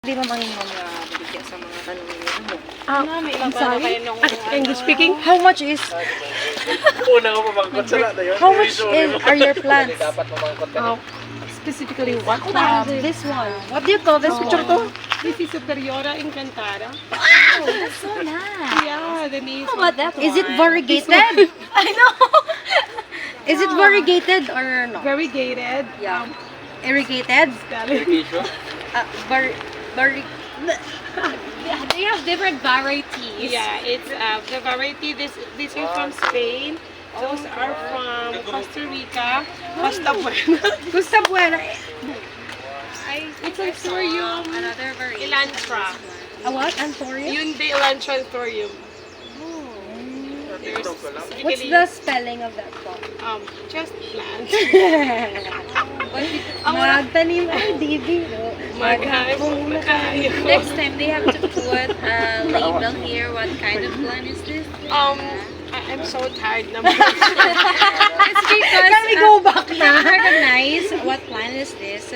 Di ba mangin mo mga bibigyan sa mga tanong ninyo mo? May ilang plano kayo nung... English speaking? How much is How much are your plants? Specifically, what plant? This one. What do you call this picture to? This is Superiora Encantara. Oh, that's so nice. Yeah, the name. How about that? Is it variegated? I know. Is it variegated or no? Variegated. Yeah. Irrigated? They have different varieties. Yeah, it's the variety. This is from Spain. Those are from Costa Rica. Costa Buena. Gusto buena. It's Anthurium Another variety. elantra. A what? Anthurium? Yun the elantra Anthurium. What's the spelling of that plant? Just plant. Magtanim ay dibi. Maghapon na kayo. Next time they have to put a label here. What kind of plant is this? I'm so tired naman. It's because Can we go back we na? recognize what plant is this.